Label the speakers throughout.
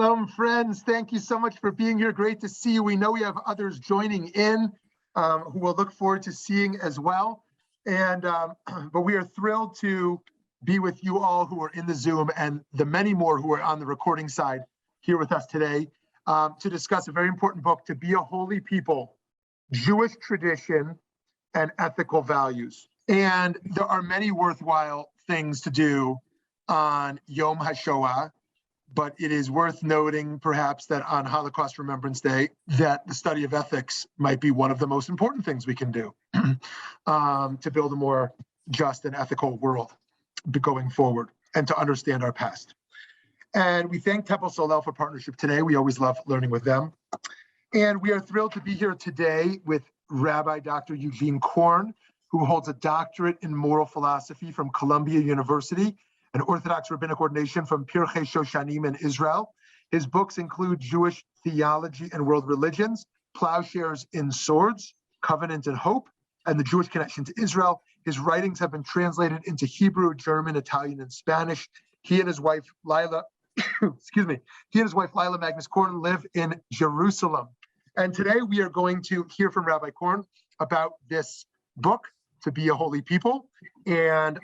Speaker 1: Shalom, friends. Thank you so much for being here. Great to see you. We know we have others joining in who we'll look forward to seeing as well. And but we are thrilled to be with you all who are in the Zoom and the many more who are on the recording side here with us today to discuss a very important book, To Be a Holy People, Jewish Tradition and Ethical Values. And there are many worthwhile things to do on Yom HaShoah, but it is worth noting perhaps that on Holocaust Remembrance Day, that the study of ethics might be one of the most important things we can do to build a more just and ethical world going forward and to understand our past. And we thank Temple Solel for partnership today. We always love learning with them. And we are thrilled to be here today with Rabbi Dr. Eugene Korn, who holds a doctorate in moral philosophy from Columbia University, an Orthodox rabbinic ordination from Pirchei Shoshanim in Israel. His books include Jewish Theology and World Religions, Plowshares in Swords, Covenant and Hope, and the Jewish Connection to Israel. His writings have been translated into Hebrew, German, Italian, and Spanish. He and his wife, Lila, Lila Magnus Korn live in Jerusalem. And today we are going to hear from Rabbi Korn about this book, To Be a Holy People, and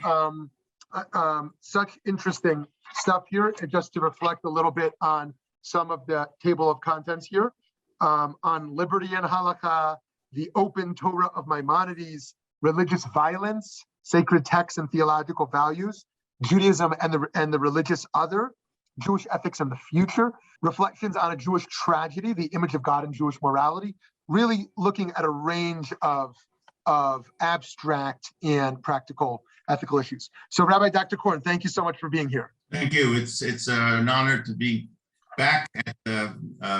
Speaker 1: such interesting stuff here. And just to reflect a little bit on some of the table of contents here, on liberty and halakha, the open Torah of Maimonides, religious violence, sacred texts and theological values, Judaism and the religious other, Jewish ethics and the future, reflections on a Jewish tragedy, the image of God in Jewish morality, really looking at a range of abstract and practical ethical issues. So Rabbi Dr. Korn, thank you so much for being here.
Speaker 2: Thank you. It's an honor to be back at the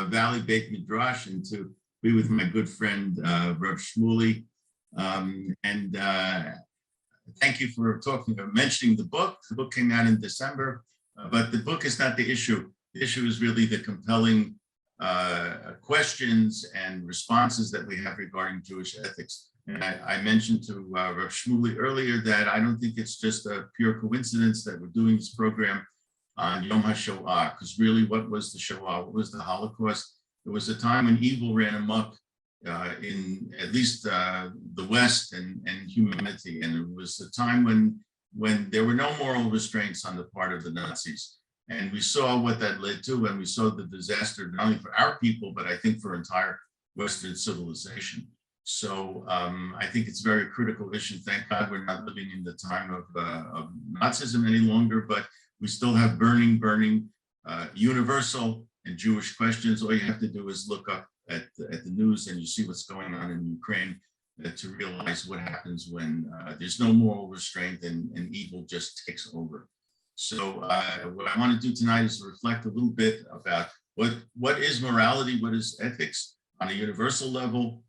Speaker 2: Valley Beit Midrash and to be with my good friend, Rabbi Shumly. Thank you for mentioning the book. The book came out in December, but the book is not the issue. The issue is really the compelling questions and responses that we have regarding Jewish ethics. And I mentioned to Rabbi Shumly earlier that I don't think it's just a pure coincidence that we're doing this program on Yom HaShoah, because really, what was the Shoah? What was the Holocaust? It was a time when evil ran amok in at least the West and humanity, and it was a time when there were no moral restraints on the part of the Nazis. And we saw what that led to, and we saw the disaster not only for our people, but I think for entire Western civilization. So I think it's a very critical issue. Thank God we're not living in the time of Nazism any longer, but we still have burning universal and Jewish questions. All you have to do is look up at the news and you see what's going on in Ukraine to realize what happens when there's no moral restraint and evil just takes over. So what I want to do tonight is reflect a little bit about what is morality, what is ethics on a universal level,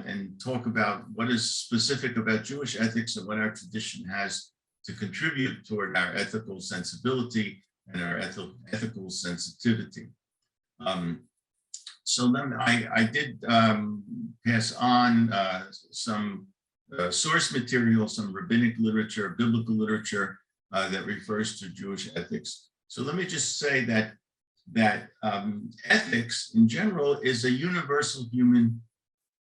Speaker 2: and talk about what is specific about Jewish ethics and what our tradition has to contribute toward our ethical sensibility and our ethical sensitivity. So then I did pass on some source material, some rabbinic literature, biblical literature that refers to Jewish ethics. So let me just say that ethics in general is a universal human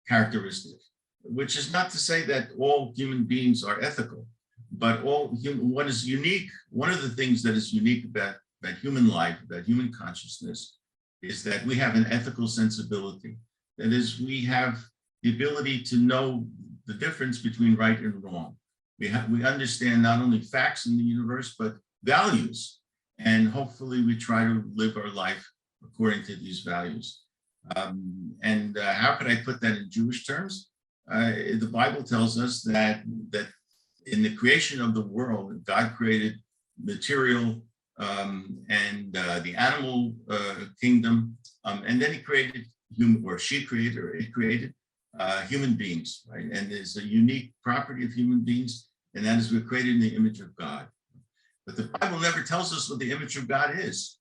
Speaker 2: characteristic, which is not to say that all human beings are ethical, but what is unique, one of the things that is unique about human life, about human consciousness, is that we have an ethical sensibility. That is, we have the ability to know the difference between right and wrong. We understand not only facts in the universe, but values. And hopefully we try to live our life according to these values. How could I put that in Jewish terms? The Bible tells us that in the creation of the world, God created material and the animal kingdom, and then he created it created human beings, right? And there's a unique property of human beings, and that is we're created in the image of God. But the Bible never tells us what the image of God is,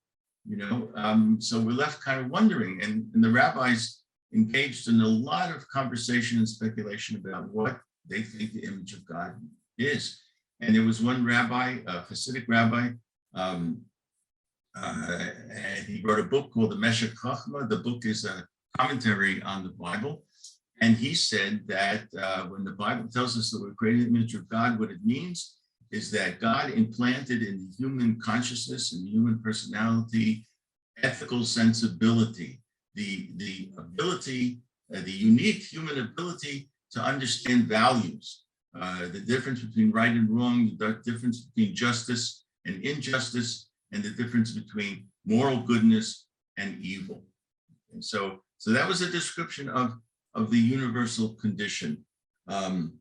Speaker 2: so we're left kind of wondering, and the rabbis engaged in a lot of conversation and speculation about what they think the image of God is. And there was one rabbi, a Hasidic rabbi, And he wrote a book called the Meshech Chochmah. The book is a commentary on the Bible. And he said that when the Bible tells us that we're created in the image of God, what it means is that God implanted in the human consciousness and human personality ethical sensibility, the ability, the unique human ability to understand values, the difference between right and wrong, the difference between justice and injustice, and the difference between moral goodness and evil. And so that was a description of the universal condition. And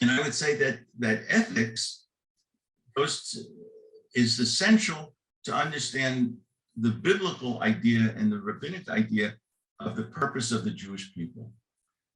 Speaker 2: I would say that ethics is essential to understand the biblical idea and the rabbinic idea of the purpose of the Jewish people.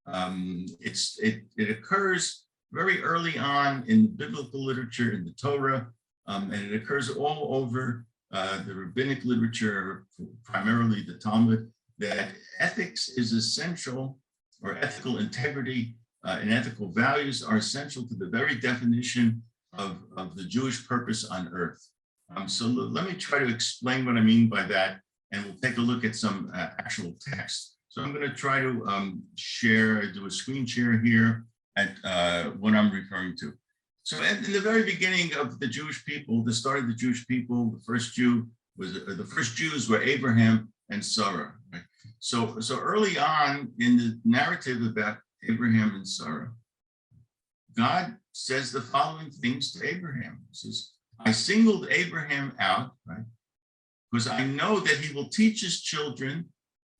Speaker 2: It occurs very early on in biblical literature, in the Torah, and it occurs all over the rabbinic literature, primarily the Talmud, that ethics is essential, or ethical integrity and ethical values are essential to the very definition of the Jewish purpose on earth. So let me try to explain what I mean by that, and we'll take a look at some actual text. So I'm going to try to do a screen share here at what I'm referring to. So in the very beginning of the Jewish people, the start of the Jewish people, the first Jews were Abraham and Sarah. Right? So early on in the narrative about Abraham and Sarah, God says the following things to Abraham. He says, I singled Abraham out, right? Because I know that he will teach his children,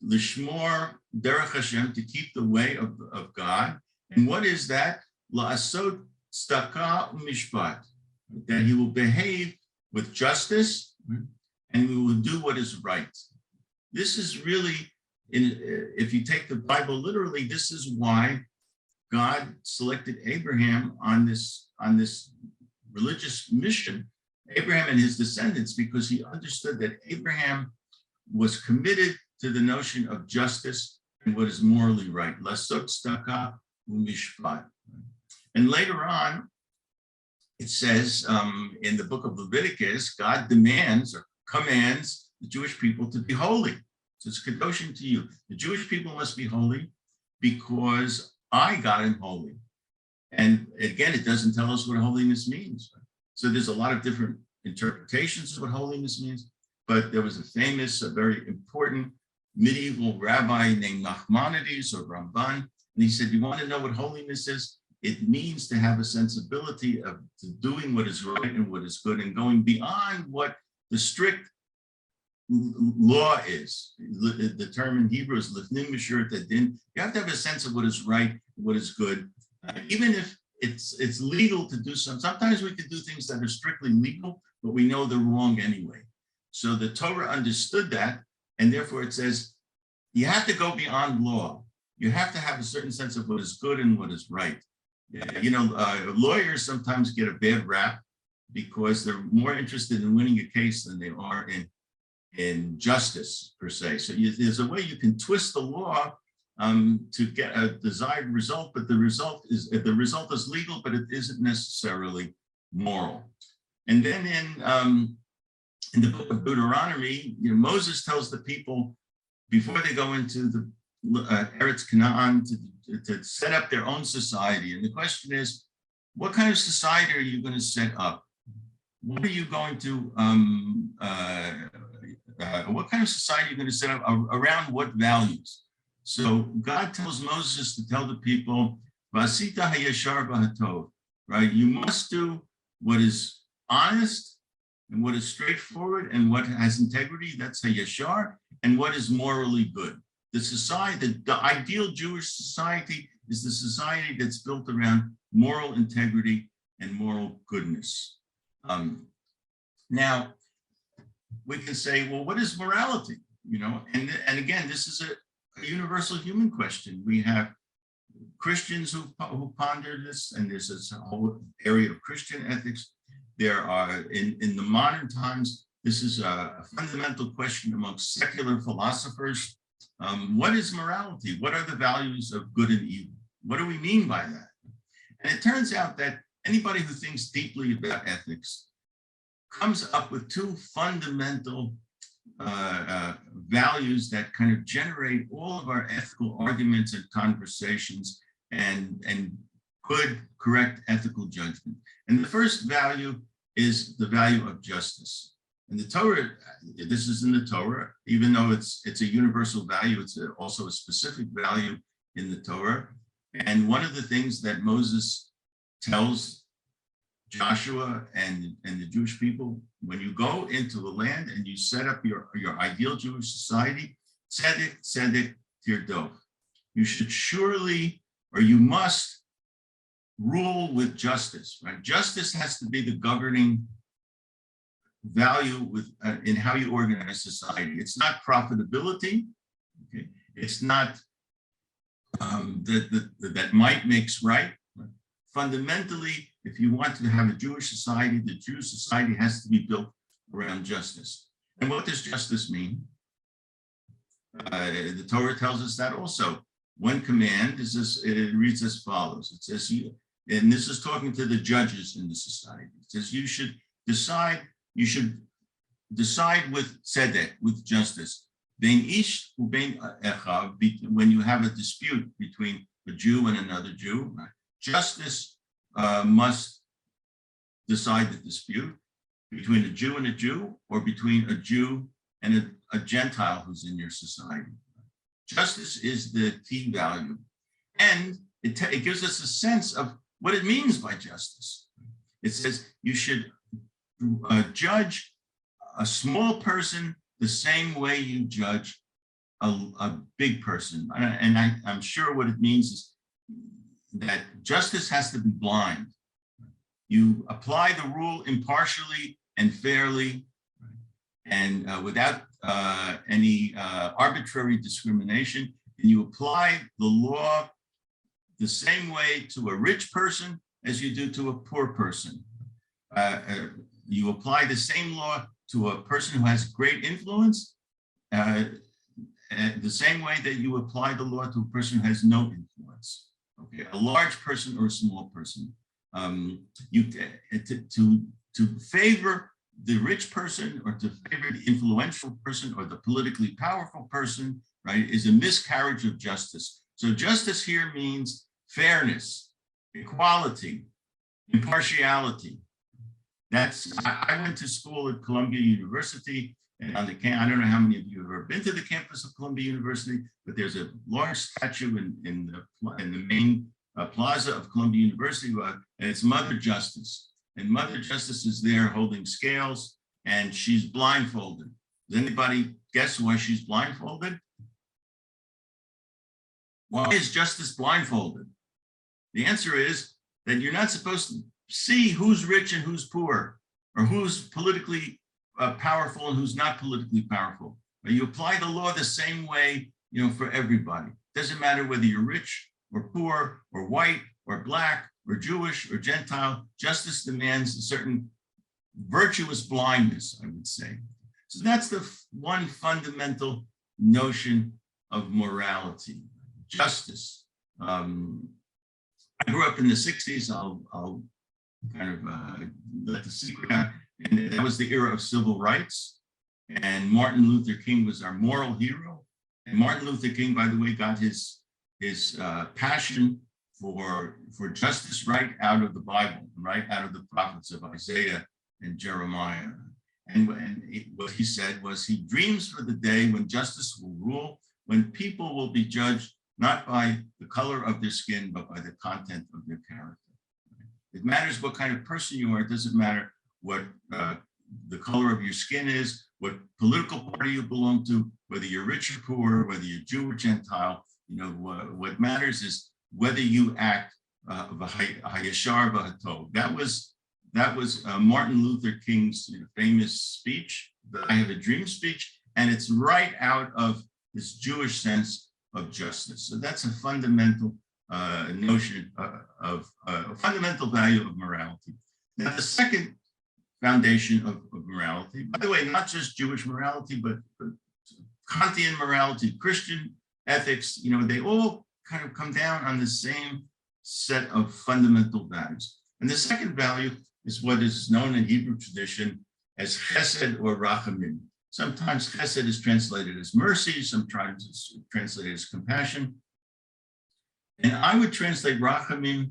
Speaker 2: Lishmor Derech Hashem, to keep the way of God. And what is that? La'asot tzedakah u'mishpat, that he will behave with justice, right? And we will do what is right. This is really, if you take the Bible literally, this is why God selected Abraham on this religious mission, Abraham and his descendants, because he understood that Abraham was committed to the notion of justice and what is morally right. Lasot tzedakah u'mishpat. And later on, it says in the book of Leviticus, God demands or commands the Jewish people to be holy. So it's kadoshim to you. The Jewish people must be holy because I got him holy. And again, it doesn't tell us what holiness means. So there's a lot of different interpretations of what holiness means, but there was a famous, a very important medieval rabbi named Nachmanides or Ramban, and he said, you want to know what holiness is? It means to have a sensibility of doing what is right and what is good and going beyond what the strict law is. The term in Hebrew is lifnim mishurat adin. You have to have a sense of what is right, what is good, even if it's legal to do some. Sometimes we can do things that are strictly legal, but we know they're wrong anyway. So the Torah understood that, and therefore it says you have to go beyond law. You have to have a certain sense of what is good and what is right. You know, lawyers sometimes get a bad rap because they're more interested in winning a case than they are in justice per se. So there's a way you can twist the law to get a desired result, but the result is legal, but it isn't necessarily moral. And then in the book of Deuteronomy, you know, Moses tells the people before they go into the Eretz Canaan to set up their own society. And the question is, what kind of society are you going to set up? What are you going to what kind of society are you going to set up around what values? So God tells Moses to tell the people, Vasita hayashar b'hatov, right? You must do what is honest and what is straightforward and what has integrity, that's hayashar, and what is morally good. The society, the ideal Jewish society is the society that's built around moral integrity and moral goodness. Now, we can say, well, what is morality? You know, and again, this is a universal human question. We have Christians who ponder this, and there's this whole area of Christian ethics. There are, in the modern times, this is a fundamental question amongst secular philosophers. What is morality? What are the values of good and evil? What do we mean by that? And it turns out that anybody who thinks deeply about ethics comes up with two fundamental values that kind of generate all of our ethical arguments and conversations and good, correct ethical judgment. And the first value is the value of justice. And the Torah, this is in the Torah, even though it's a universal value, it's also a specific value in the Torah. And one of the things that Moses tells Joshua and the Jewish people, when you go into the land and you set up your ideal Jewish society, tzedek, tzedek, tirdof. You should surely, or you must, rule with justice, right? Justice has to be the governing value in how you organize society. It's not profitability, okay? It's not that might makes right. Fundamentally, if you want to have a Jewish society, the Jewish society has to be built around justice. And what does justice mean? The Torah tells us that also. One command is this, it reads as follows. It says, and this is talking to the judges in the society. It says you should decide with tzedek, with justice. When you have a dispute between a Jew and another Jew, right? Justice must decide the dispute between a Jew and a Jew, or between a Jew and a Gentile who's in your society. Justice is the key value. And it gives us a sense of what it means by justice. It says you should judge a small person the same way you judge a big person. And I'm sure what it means is that justice has to be blind. You apply the rule impartially and fairly, and without any arbitrary discrimination, and you apply the law the same way to a rich person as you do to a poor person. You apply the same law to a person who has great influence, the same way that you apply the law to a person who has no influence. Okay, a large person or a small person. To favor the rich person, or to favor the influential person, or the politically powerful person, right, is a miscarriage of justice. So justice here means fairness, equality, impartiality. I went to school at Columbia University, and on the I don't know how many of you have ever been to the campus of Columbia University, but there's a large statue in the main plaza of Columbia University, and it's Mother Justice. And Mother Justice is there holding scales, and she's blindfolded. Does anybody guess why she's blindfolded? Why is justice blindfolded? The answer is that you're not supposed to see who's rich and who's poor, or who's politically powerful and who's not politically powerful. But you apply the law the same way, for everybody. Doesn't matter whether you're rich or poor or white or black or Jewish or Gentile. Justice demands a certain virtuous blindness, I would say. So that's the one fundamental notion of morality, justice. I grew up in the 60s. I'll kind of let the secret out. And that was the era of civil rights. And Martin Luther King was our moral hero. And Martin Luther King, by the way, got his passion for justice right out of the Bible, right out of the prophets of Isaiah and Jeremiah. And what he said was he dreams for the day when justice will rule, when people will be judged not by the color of their skin, but by the content of their character. It matters what kind of person you are. It doesn't matter what the color of your skin is, what political party you belong to, whether you're rich or poor, whether you're Jew or Gentile. What matters is whether you act hayashar v'hatov. That was Martin Luther King's famous speech, the I Have a Dream speech, and it's right out of this Jewish sense of justice. So that's a fundamental notion of a fundamental value of morality. Now, the second foundation of morality, by the way, not just Jewish morality, but Kantian morality, Christian ethics, they all kind of come down on the same set of fundamental values. And the second value is what is known in Hebrew tradition as Hesed or Rachamim. Sometimes Hesed is translated as mercy, sometimes it's translated as compassion. And I would translate Rachamim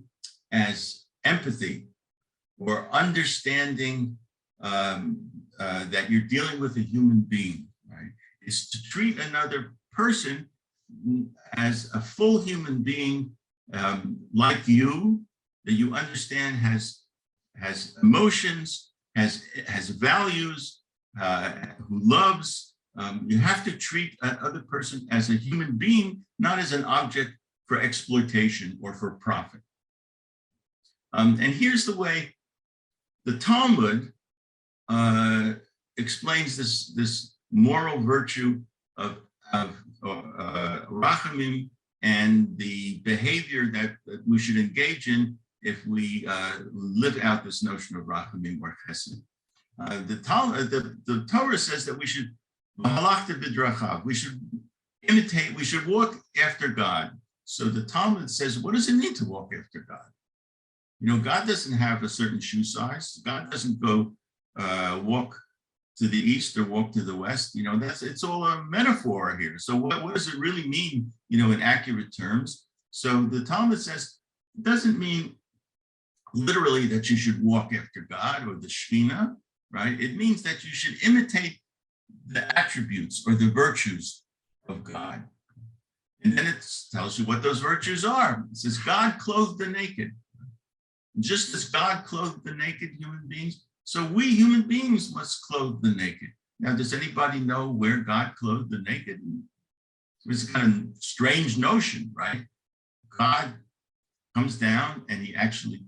Speaker 2: as empathy or understanding that you're dealing with a human being, right? Is to treat another person as a full human being like you, that you understand has emotions, has values, who loves. You have to treat another person as a human being, not as an object for exploitation or for profit. And here's the way the Talmud explains this moral virtue of rachamim and the behavior that we should engage in if we live out this notion of rachamim or chesed. The Torah says that we should imitate, we should walk after God. So the Talmud says, what does it mean to walk after God? You know, God doesn't have a certain shoe size. God doesn't go walk to the east or walk to the west. You know, it's all a metaphor here. So what does it really mean, you know, in accurate terms? So the Talmud says, it doesn't mean literally that you should walk after God or the Shekhinah, right? It means that you should imitate the attributes or the virtues of God. And then it tells you what those virtues are. It says, God clothed the naked. Just as God clothed the naked human beings, so we human beings must clothe the naked. Now, does anybody know where God clothed the naked? It's a kind of strange notion, right? God comes down and he actually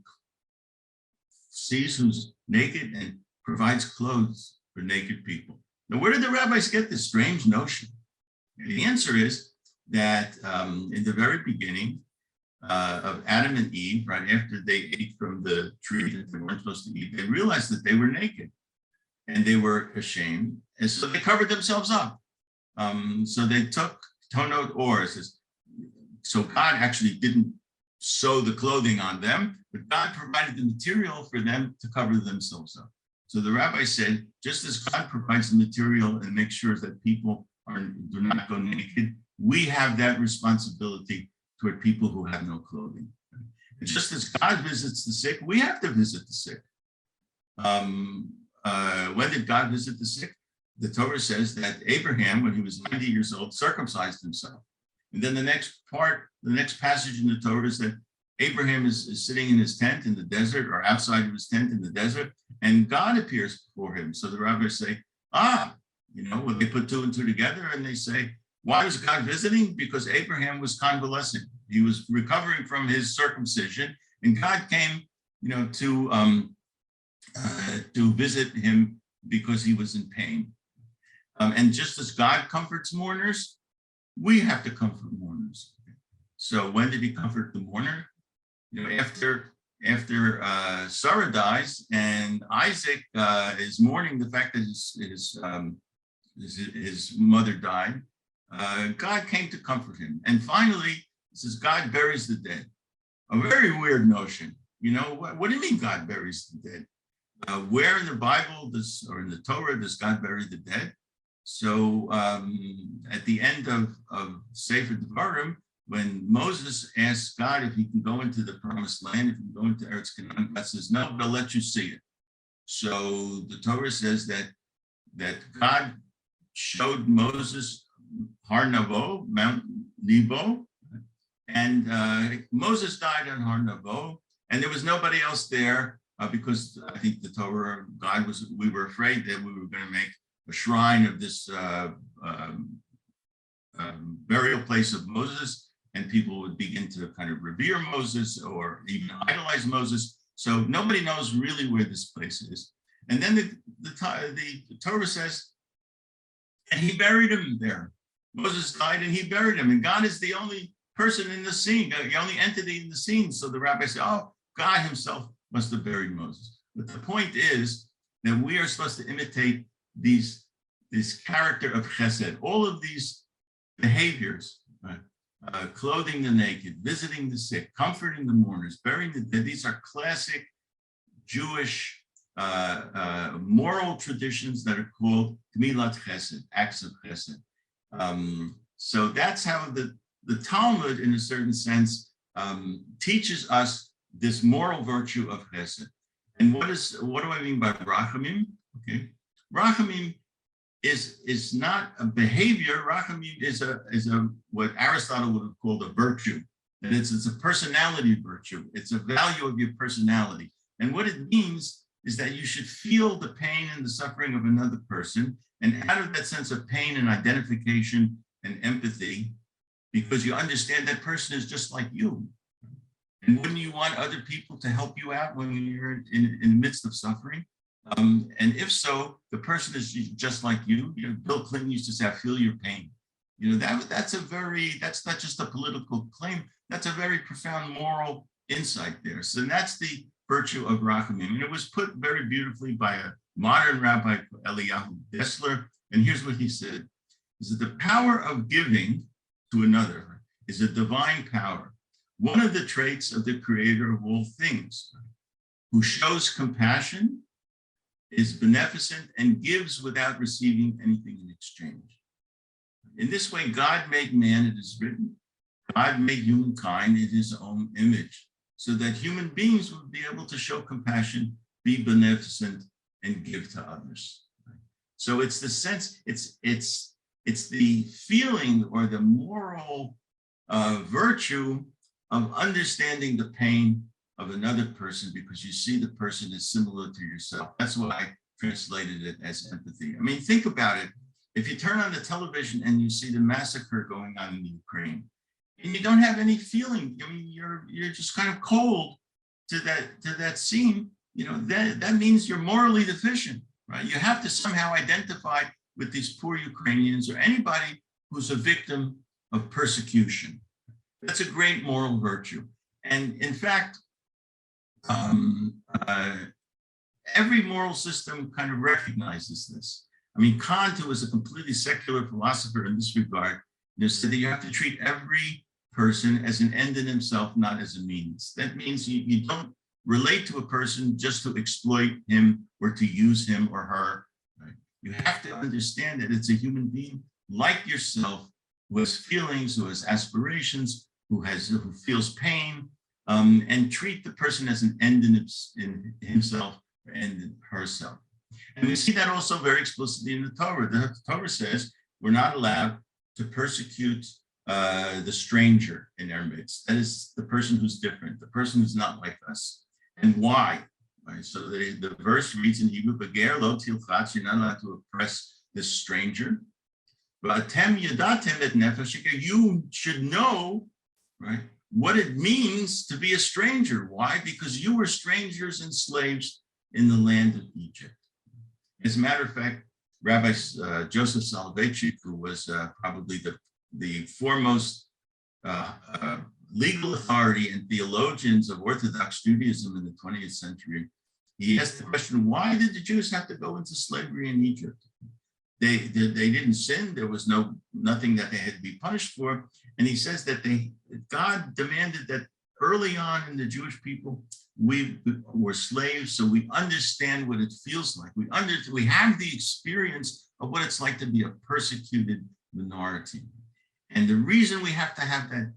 Speaker 2: sees who's naked and provides clothes for naked people. Now, where did the rabbis get this strange notion? And the answer is that in the very beginning of Adam and Eve, right after they ate from the tree that they weren't supposed to eat, they realized that they were naked and they were ashamed. And so they covered themselves up. So they took tonot oars. So God actually didn't sew the clothing on them, but God provided the material for them to cover themselves up. So the rabbi said, just as God provides the material and makes sure that people do not go naked, we have that responsibility toward people who have no clothing. And just as God visits the sick, we have to visit the sick. When did God visit the sick? The Torah says that Abraham, when he was 90 years old, circumcised himself. And then the next passage in the Torah is that Abraham is sitting in his tent in the desert or outside of his tent in the desert, and God appears before him. So the rabbis say, when they put two and two together and they say, why was God visiting? Because Abraham was convalescing. He was recovering from his circumcision, and God came, to visit him because he was in pain. And just as God comforts mourners, we have to comfort mourners. So when did he comfort the mourner? After Sarah dies and Isaac is mourning the fact that his mother died, God came to comfort him. And finally, it says God buries the dead. A very weird notion. What do you mean God buries the dead? Where in the Bible or in the Torah does God bury the dead? So at the end of Sefer Devarim, when Moses asks God if he can go into the promised land, if he can go into Eretz Canaan, God says, no, but I'll let you see it. So the Torah says that God showed Moses Har Nebo, Mount Nebo, and Moses died on Har Nebo, and there was nobody else there because I think the Torah, we were afraid that we were going to make a shrine of this burial place of Moses, and people would begin to kind of revere Moses or even idolize Moses. So nobody knows really where this place is. And then the Torah says, and he buried him there. Moses died and he buried him. And God is the only person in the scene, the only entity in the scene. So the rabbi said, oh, God himself must have buried Moses. But the point is that we are supposed to imitate this character of chesed, all of these behaviors, right? Clothing the naked, visiting the sick, comforting the mourners, burying the dead. These are classic Jewish moral traditions that are called Gmilat Chesed, acts of Chesed. So that's how the Talmud, in a certain sense, teaches us this moral virtue of Hesed. And what do I mean by Rachamim? Okay, Rachamim is not a behavior. Rachamim is a what Aristotle would have called a virtue, and it's a personality virtue. It's a value of your personality. And what it means is that you should feel the pain and the suffering of another person, and out of that sense of pain and identification and empathy, because you understand that person is just like you. And wouldn't you want other people to help you out when you're in the midst of suffering? And if so, the person is just like you. You know, Bill Clinton used to say, "I feel your pain." You know, that's not just a political claim. That's a very profound moral insight there. So that's the virtue of Rachamim. And it was put very beautifully by a modern rabbi, Eliyahu Dessler. And here's what he said: is that the power of giving to another is a divine power, one of the traits of the creator of all things, who shows compassion, is beneficent, and gives without receiving anything in exchange. In this way, God made man, it is written, God made humankind in his own image, so that human beings would be able to show compassion, be beneficent, and give to others. So it's the sense, it's the feeling or the moral virtue of understanding the pain of another person because you see the person is similar to yourself. That's why I translated it as empathy. I mean, think about it. If you turn on the television and you see the massacre going on in Ukraine, and you don't have any feeling, I mean, you're just kind of cold to that scene, you know, that means you're morally deficient, right? You have to somehow identify with these poor Ukrainians or anybody who's a victim of persecution. That's a great moral virtue. And in fact, every moral system kind of recognizes this. I mean, Kant, who was a completely secular philosopher in this regard, said that you have to treat every person as an end in himself, not as a means. That means you don't relate to a person just to exploit him or to use him or her. Right? You have to understand that it's a human being like yourself, who has feelings, who has aspirations, who feels pain, and treat the person as an end in himself or end in herself. And we see that also very explicitly in the Torah. The Torah says we're not allowed to persecute the stranger in our midst. That is the person who's different, the person who's not like us. And why? Right? So the verse reads in Hebrew, "Beger lo tilchatz," you're not allowed to oppress this stranger. But "Atem yadatem et nefesh," you should know, right, what it means to be a stranger. Why? Because you were strangers and slaves in the land of Egypt. As a matter of fact, Rabbi Joseph Soloveitchik, who was probably the foremost legal authority and theologians of Orthodox Judaism in the 20th century, he asked the question, why did the Jews have to go into slavery in Egypt? They didn't sin. There was nothing that they had to be punished for. And he says that God demanded that early on in the Jewish people, we were slaves, so we understand what it feels like. We have the experience of what it's like to be a persecuted minority. And the reason we have to have that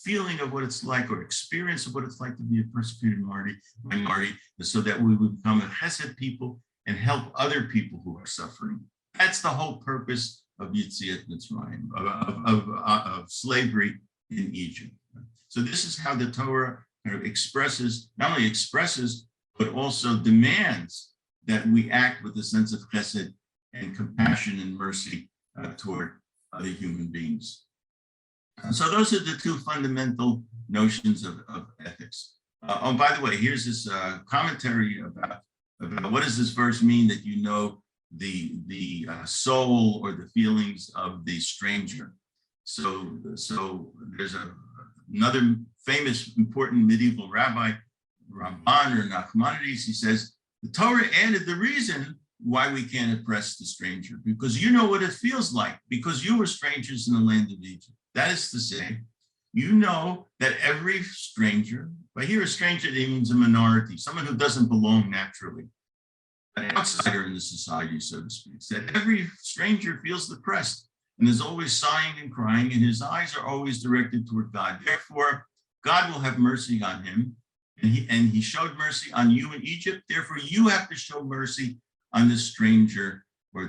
Speaker 2: feeling of what it's like or experience of what it's like to be a persecuted minority is so that we would become a Hesed people and help other people who are suffering. That's the whole purpose of Yetziat Mitzrayim, of slavery in Egypt. So this is how the Torah kind of not only expresses, but also demands that we act with a sense of chesed and compassion and mercy toward other human beings. So those are the two fundamental notions of ethics. Oh, by the way, here's this commentary about what does this verse mean that you know the soul or the feelings of the stranger. So there's another famous important medieval rabbi, Ramban or Nachmanides. He says the Torah added the reason why we can't oppress the stranger, because you know what it feels like, because you were strangers in the land of Egypt. That is to say, you know that every stranger, by here a stranger, it means a minority, someone who doesn't belong naturally. an outsider in the society, so to speak, that every stranger feels depressed and is always sighing and crying, and his eyes are always directed toward God. Therefore, God will have mercy on him, and he showed mercy on you in Egypt. Therefore, you have to show mercy on the stranger or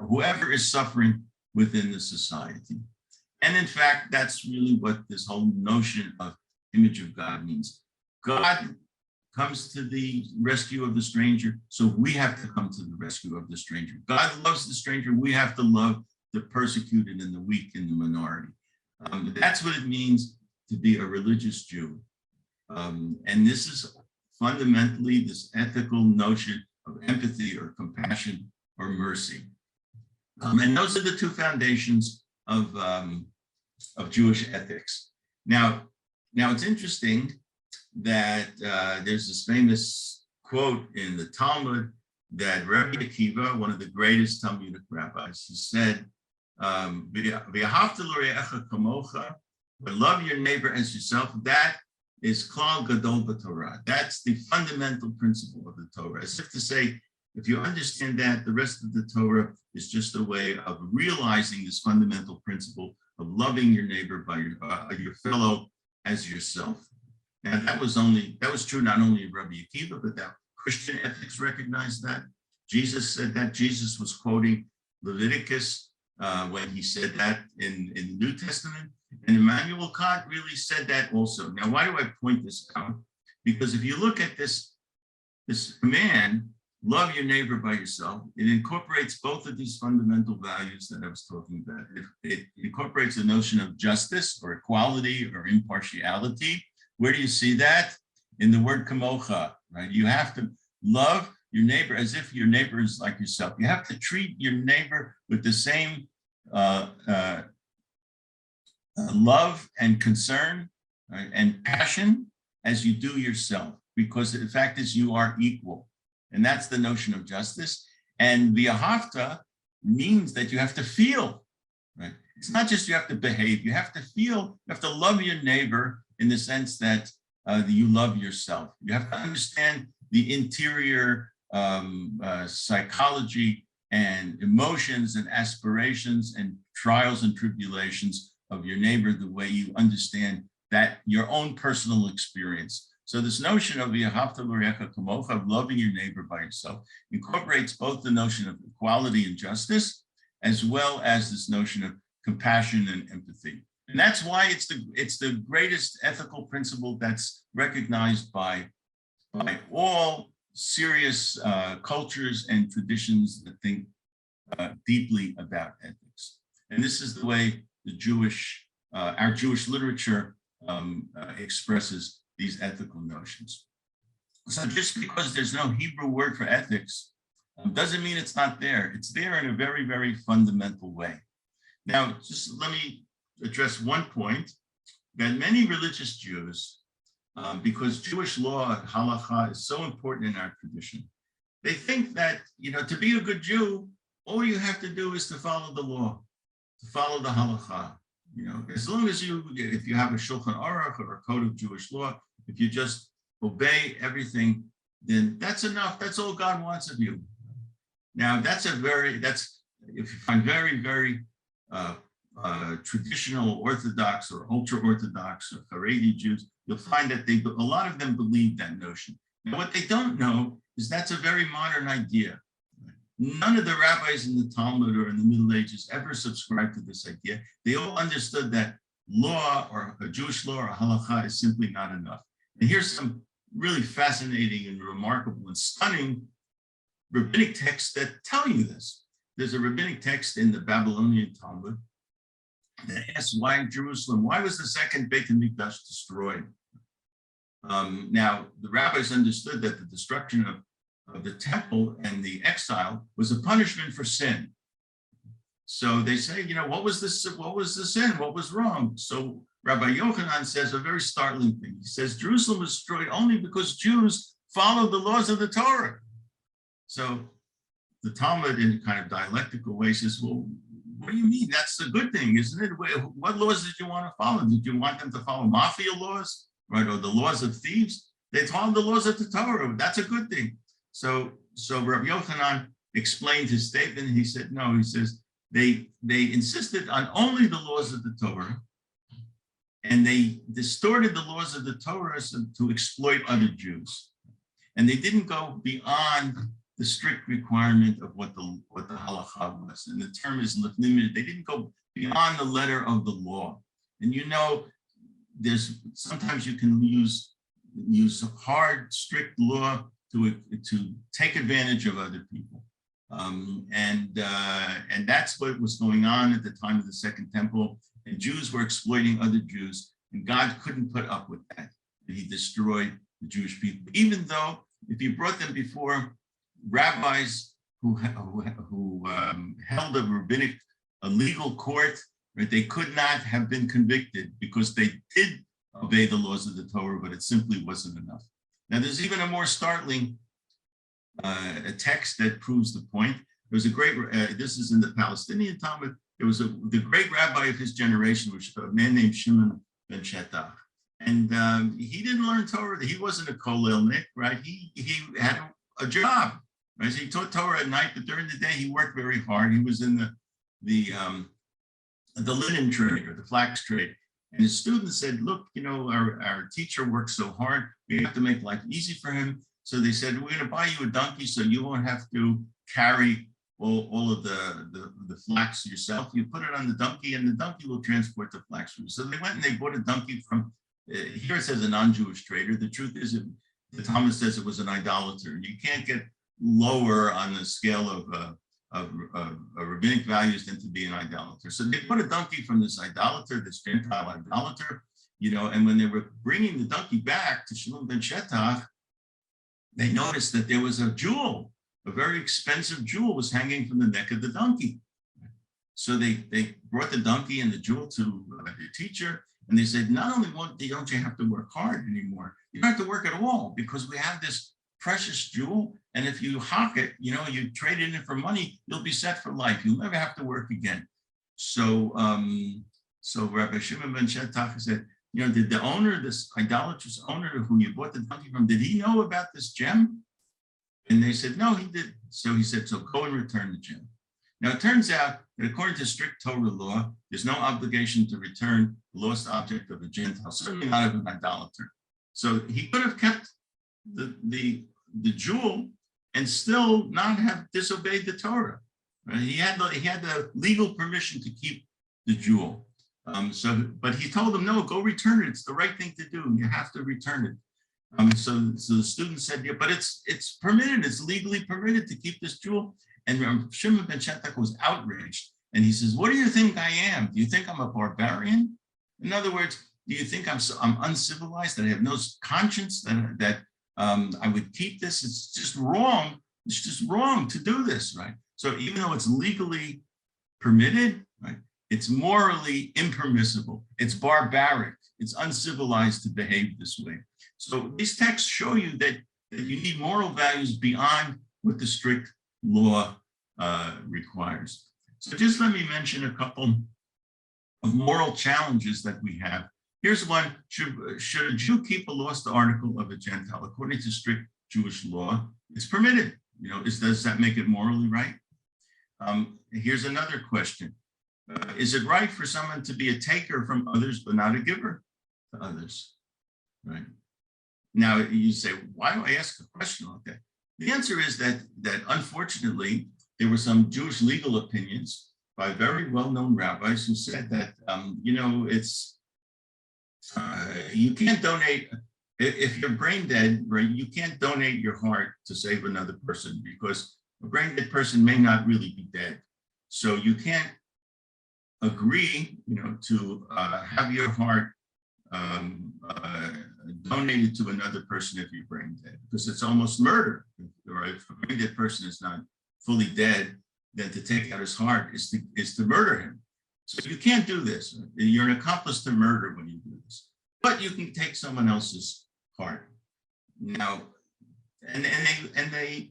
Speaker 2: whoever is suffering within the society. And in fact, that's really what this whole notion of image of God means. God comes to the rescue of the stranger, so we have to come to the rescue of the stranger. God loves the stranger. We have to love the persecuted and the weak and the minority. That's what it means to be a religious Jew. And this is fundamentally this ethical notion of empathy or compassion or mercy. And those are the two foundations of Jewish ethics. Now it's interesting that there's this famous quote in the Talmud that Rabbi Akiva, one of the greatest Talmudic rabbis, he said, "V'ahavta l're'echa kamocha," but love your neighbor as yourself. That is klal gadol b'Torah. That's the fundamental principle of the Torah. As if to say, if you understand that, the rest of the Torah is just a way of realizing this fundamental principle of loving your neighbor by your fellow as yourself. And that was true not only of Rabbi Akiva, but that Christian ethics recognized that. Jesus said that. Jesus was quoting Leviticus when he said that in the New Testament. And Immanuel Kant really said that also. Now, why do I point this out? Because if you look at this command, love your neighbor by yourself, it incorporates both of these fundamental values that I was talking about. It incorporates the notion of justice or equality or impartiality. Where do you see that? In the word kamocha, right? You have to love your neighbor as if your neighbor is like yourself. You have to treat your neighbor with the same love and concern, right, and passion as you do yourself, because the fact is you are equal. And that's the notion of justice. And v'ahavta means that you have to feel, right? It's not just you have to behave, you have to feel, you have to love your neighbor in the sense that you love yourself. You have to understand the interior psychology and emotions and aspirations and trials and tribulations of your neighbor the way you understand that your own personal experience. So this notion of v'ahavta l're'echa kamocha, of loving your neighbor by yourself, incorporates both the notion of equality and justice, as well as this notion of compassion and empathy. And that's why it's the greatest ethical principle that's recognized by all serious cultures and traditions that think deeply about ethics. And this is the way our Jewish literature expresses these ethical notions. So just because there's no Hebrew word for ethics doesn't mean it's not there. It's there in a very, very fundamental way. Now, just let me address one point, that many religious Jews, because Jewish law, halakha, is so important in our tradition, they think that, to be a good Jew, all you have to do is to follow the law, to follow the halakha. As long as if you have a Shulchan Aruch or a code of Jewish law, if you just obey everything, then that's enough. That's all God wants of you. Now, if you find very, very traditional Orthodox or ultra-Orthodox or Haredi Jews, you'll find that a lot of them believe that notion. Now, what they don't know is that's a very modern idea. None of the rabbis in the Talmud or in the Middle Ages ever subscribed to this idea. They all understood that law or a Jewish law or a halakha is simply not enough. And here's some really fascinating and remarkable and stunning rabbinic texts that tell you this. There's a rabbinic text in the Babylonian Talmud that asks why was the second Beit HaMikdash destroyed? Now, the rabbis understood that the destruction of the temple and the exile was a punishment for sin. So they say, what was the sin? What was wrong? So Rabbi Yochanan says a very startling thing. He says, Jerusalem was destroyed only because Jews followed the laws of the Torah. So the Talmud, in a kind of dialectical way, says, well, what do you mean? That's a good thing, isn't it? What laws did you want to follow? Did you want them to follow mafia laws, right, or the laws of thieves? They followed the laws of the Torah. That's a good thing. So so Rabbi Yochanan explained his statement. He said, no, he says, they insisted on only the laws of the Torah, and they distorted the laws of the Torah to exploit other Jews. And they didn't go beyond the strict requirement of what the halakha was. And the term is limited. They didn't go beyond the letter of the law. And you know, there's sometimes you can use hard, strict law to take advantage of other people. And that's what was going on at the time of the Second Temple. And Jews were exploiting other Jews, and God couldn't put up with that. And he destroyed the Jewish people, even though if you brought them before rabbis who held a legal court, right, they could not have been convicted because they did obey the laws of the Torah, but it simply wasn't enough. Now, there's even a more startling a text that proves the point. There was a great, this is in the Palestinian Talmud. There was the great rabbi of his generation, which was a man named Shimon ben Shetach. And he didn't learn Torah. He wasn't a kolelnik, right? He had a job, right? So he taught Torah at night, but during the day he worked very hard. He was in the linen trade or the flax trade. And his students said, look, you know, our teacher works so hard, we have to make life easy for him. So they said, we're going to buy you a donkey so you won't have to carry all of the flax yourself. You put it on the donkey and the donkey will transport the flax for you. So they went and they bought a donkey from, here it says a non-Jewish trader. The truth is, the Talmud says it was an idolater. You can't get lower on the scale of rabbinic values than to be an idolater. So they bought a donkey from this idolater, this Gentile idolater, you know, and when they were bringing the donkey back to Shimon ben Shetach, they noticed that there was a jewel, a very expensive jewel was hanging from the neck of the donkey. So they brought the donkey and the jewel to the teacher, and they said, not only don't you have to work hard anymore, you don't have to work at all, because we have this precious jewel, and if you hawk it, you know, you trade it in for money, you'll be set for life. You'll never have to work again. So, so Rabbi Shimon ben Shetach said, you know, did the owner, this idolatrous owner who you bought the donkey from, did he know about this gem? And they said, no, he didn't. So he said, so go and return the gem. Now, it turns out that according to strict Torah law, there's no obligation to return the lost object of a Gentile, certainly not of an idolater. So he could have kept the jewel and still not have disobeyed the Torah. Right? He had the legal permission to keep the jewel. But he told them, no, go return it. It's the right thing to do. You have to return it. So the student said, yeah, but it's permitted. It's legally permitted to keep this jewel. And Shimon ben Shetach was outraged. And he says, what do you think I am? Do you think I'm a barbarian? In other words, do you think I'm uncivilized, that I have no conscience, that I would keep this? It's just wrong. It's just wrong to do this, right? So even though it's legally permitted, right, it's morally impermissible. It's barbaric. It's uncivilized to behave this way. So these texts show you that you need moral values beyond what the strict law requires. So just let me mention a couple of moral challenges that we have. Here's one: should a Jew keep a lost article of a Gentile? According to strict Jewish law, it's permitted. You know, does that make it morally right? Here's another question: is it right for someone to be a taker from others but not a giver to others? Right. Now you say, why do I ask a question like that? The answer is that unfortunately there were some Jewish legal opinions by very well-known rabbis who said that you know, it's you can't donate if you're brain dead, right? You can't donate your heart to save another person, because a brain dead person may not really be dead. So you can't agree, you know, to have your heart donated to another person if you're brain dead, because it's almost murder. Right? If a brain dead person is not fully dead, then to take out his heart is to murder him. So you can't do this. You're an accomplice to murder when you do this. But you can take someone else's heart. Now, and they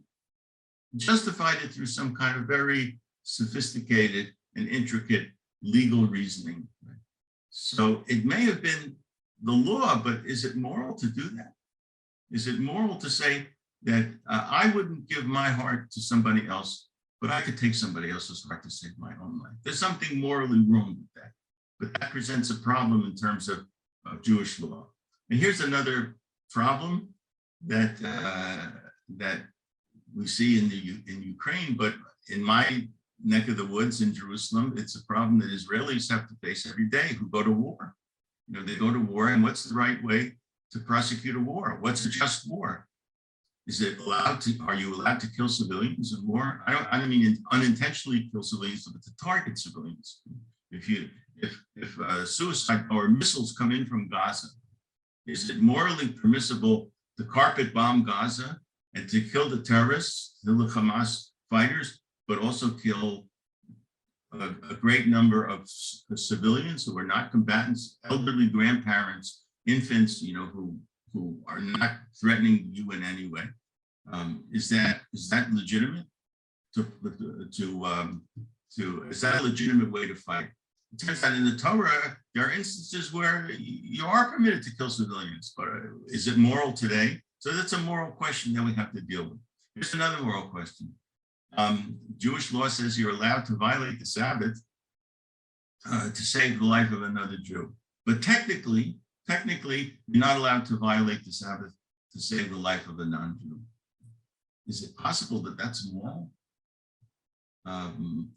Speaker 2: justified it through some kind of very sophisticated and intricate legal reasoning. Right? So it may have been the law, but is it moral to do that? Is it moral to say, that I wouldn't give my heart to somebody else, but I could take somebody else's heart to save my own life. There's something morally wrong with that. But that presents a problem in terms of Jewish law. And here's another problem that that we see in Ukraine, but in my neck of the woods in Jerusalem, it's a problem that Israelis have to face every day who go to war. You know, they go to war, and what's the right way to prosecute a war? What's a just war? Is it allowed to? Are you allowed to kill civilians in war? I don't mean unintentionally kill civilians, but to target civilians. If suicide or missiles come in from Gaza, is it morally permissible to carpet bomb Gaza and to kill the terrorists, kill the Hamas fighters, but also kill a great number of civilians who are not combatants, elderly grandparents, infants, you know, who are not threatening you in any way? Is that legitimate? Is that a legitimate way to fight? It turns out in the Torah, there are instances where you are permitted to kill civilians, but is it moral today? So that's a moral question that we have to deal with. Here's another moral question. Jewish law says you're allowed to violate the Sabbath to save the life of another Jew. But technically, you're not allowed to violate the Sabbath to save the life of a non-Jew. Is it possible that that's moral?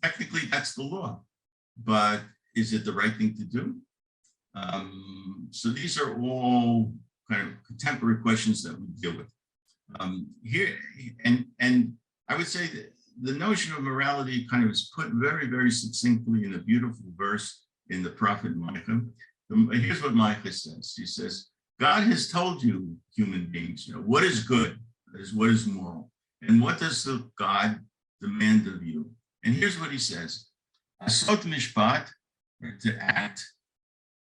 Speaker 2: Technically, that's the law. But is it the right thing to do? So these are all kind of contemporary questions that we deal with. Here, and I would say that the notion of morality kind of is put very, very succinctly in a beautiful verse in the prophet Micah. Here's what Micah says. He says, God has told you, human beings, you know, what is good, what is moral, and what does the God demand of you? And here's what he says. Asot mishpat, to act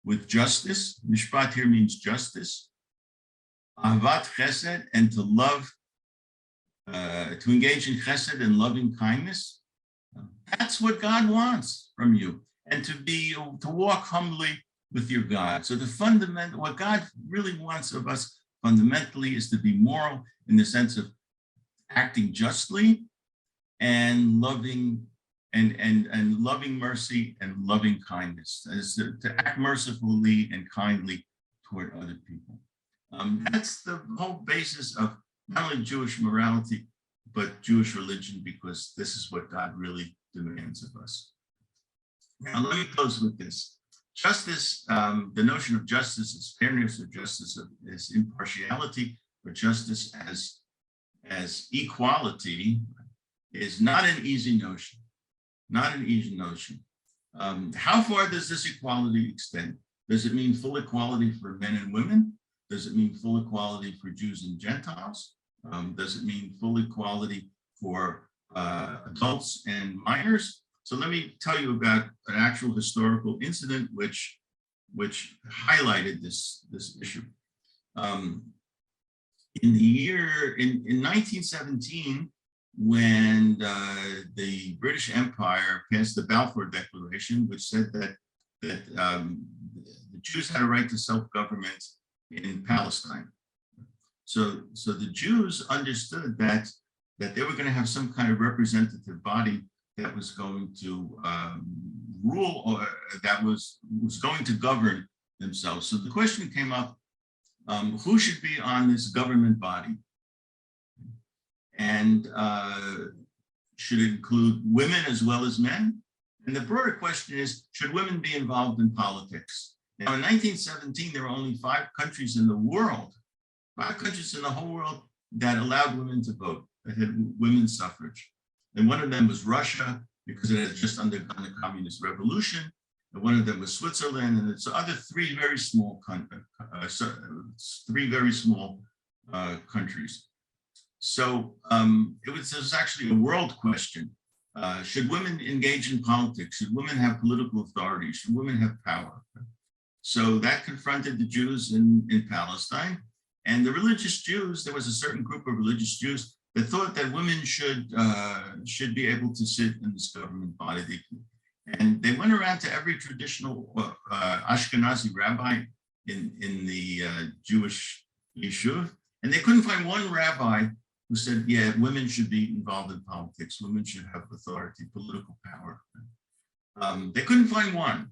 Speaker 2: with justice. Mishpat here means justice. Ahavat chesed, and to love, to engage in chesed and loving kindness. That's what God wants from you. And to walk humbly with your God. So the fundamental, what God really wants of us fundamentally is to be moral in the sense of acting justly and loving and loving mercy and loving kindness. That is to act mercifully and kindly toward other people. That's the whole basis of not only Jewish morality, but Jewish religion, because this is what God really demands of us. Now, let me close with this. Justice, the notion of justice is fairness, or justice is impartiality, or justice as equality is not an easy notion. Not an easy notion. How far does this equality extend? Does it mean full equality for men and women? Does it mean full equality for Jews and Gentiles? Does it mean full equality for adults and minors? So let me tell you about an actual historical incident which highlighted this issue. In 1917, when the British Empire passed the Balfour Declaration, which said that the Jews had a right to self-government in Palestine. So the Jews understood that they were going to have some kind of representative body that was going to rule, or that was going to govern themselves. So the question came up, who should be on this government body? And should it include women as well as men? And the broader question is, should women be involved in politics? Now, in 1917, there were only 5 countries in the world, 5 countries in the whole world that allowed women to vote, that had women's suffrage. And one of them was Russia, because it had just undergone a communist revolution. And one of them was Switzerland, and it's other 3 very small countries. So it was actually a world question. Should women engage in politics? Should women have political authority? Should women have power? So that confronted the Jews in Palestine. And the religious Jews, there was a certain group of religious Jews that thought that women should be able to sit in this government body. And they went around to every traditional Ashkenazi rabbi in the Jewish yeshuv, and they couldn't find one rabbi who said, yeah, women should be involved in politics. Women should have authority, political power. They couldn't find one.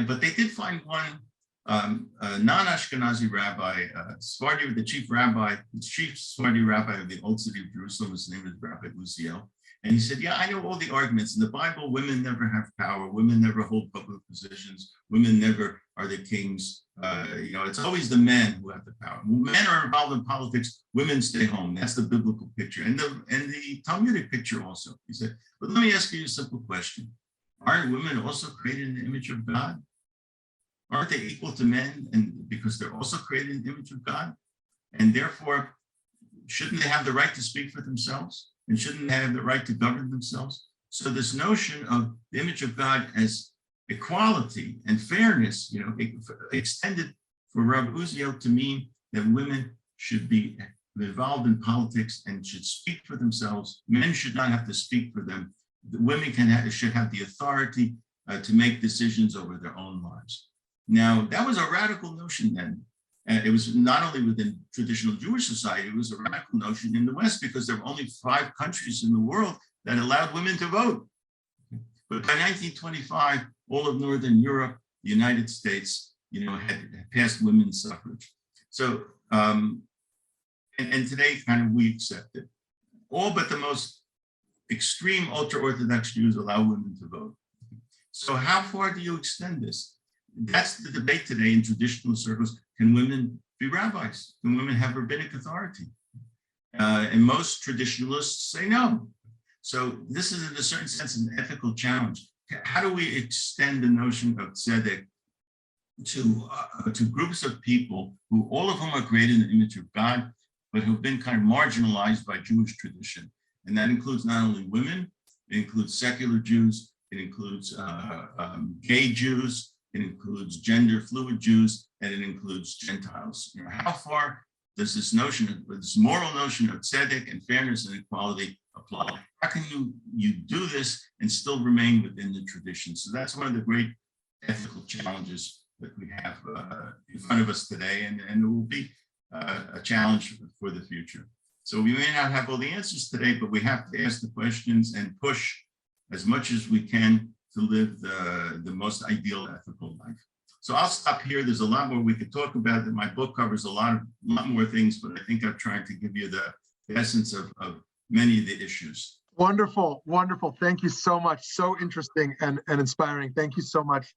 Speaker 2: But they did find one non-Ashkenazi rabbi, Sephardi, the chief Sephardi rabbi of the old city of Jerusalem. His name is Rabbi Uziel. And he said, yeah, I know all the arguments. In the Bible, women never have power. Women never hold public positions. Women never are the kings. It's always the men who have the power. When men are involved in politics, women stay home. That's the biblical picture. And the Talmudic picture also. He said, but let me ask you a simple question. Aren't women also created in the image of God? Aren't they equal to men? And because they're also created in the image of God? And therefore, shouldn't they have the right to speak for themselves? And shouldn't they have the right to govern themselves? So this notion of the image of God as equality and fairness, extended for Rabbi Uziel to mean that women should be involved in politics and should speak for themselves. Men should not have to speak for them. The women should have the authority to make decisions over their own lives. Now, that was a radical notion then. It was not only within traditional Jewish society, it was a radical notion in the West because there were only 5 countries in the world that allowed women to vote. But by 1925, all of Northern Europe, the United States, had passed women's suffrage. So, and today kind of we accept it. All but the most extreme ultra-Orthodox Jews allow women to vote. So how far do you extend this? That's the debate today in traditional circles. Can women be rabbis? Can women have rabbinic authority? And most traditionalists say no. So this is in a certain sense an ethical challenge. How do we extend the notion of tzedek to groups of people who all of whom are created in the image of God, but who've been kind of marginalized by Jewish tradition? And that includes not only women, it includes secular Jews, it includes gay Jews, it includes gender fluid Jews, and it includes Gentiles. How far does this moral notion of tzedek and fairness and equality apply? How can you do this and still remain within the tradition? So that's one of the great ethical challenges that we have in front of us today, and it will be a challenge for the future. So we may not have all the answers today, but we have to ask the questions and push as much as we can to live the most ideal ethical life. So I'll stop here. There's a lot more we could talk about. My book covers a lot more things, but I think I've tried to give you the essence of many of the issues.
Speaker 1: Wonderful, wonderful. Thank you so much. So interesting and inspiring. Thank you so much.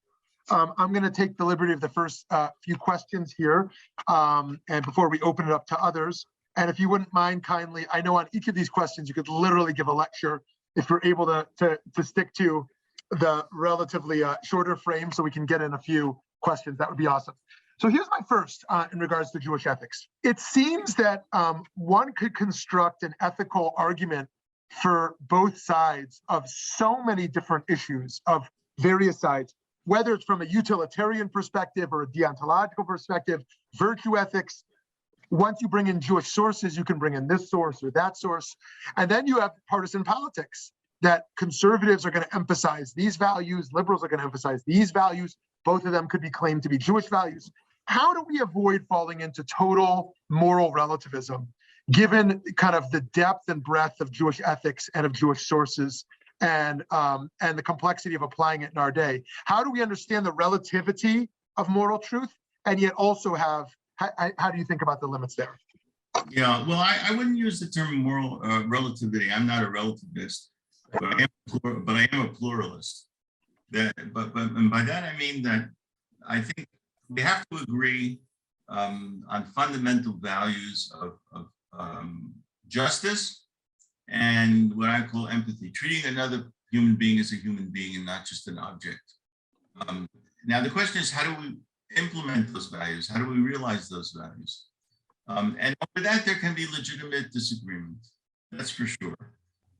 Speaker 1: I'm going to take the liberty of the first few questions here, and before we open it up to others. And if you wouldn't mind kindly, I know on each of these questions, you could literally give a lecture if you're able to stick to the relatively shorter frame so we can get in a few questions. That would be awesome. So here's my first in regards to Jewish ethics. It seems that one could construct an ethical argument for both sides of so many different issues of various sides, whether it's from a utilitarian perspective or a deontological perspective, virtue ethics. Once you bring in Jewish sources, you can bring in this source or that source. And then you have partisan politics, that conservatives are going to emphasize these values, liberals are going to emphasize these values. Both of them could be claimed to be Jewish values. How do we avoid falling into total moral relativism, given kind of the depth and breadth of Jewish ethics and of Jewish sources and the complexity of applying it in our day? How do we understand the relativity of moral truth and yet also have, how do you think about the limits there?
Speaker 2: Yeah, well, I wouldn't use the term moral relativity. I'm not a relativist, but I am a pluralist. And by that I mean that I think we have to agree on fundamental values of justice and what I call empathy, treating another human being as a human being and not just an object. Now the question is, how do we implement those values? How do we realize those values? And over that, there can be legitimate disagreement. That's for sure.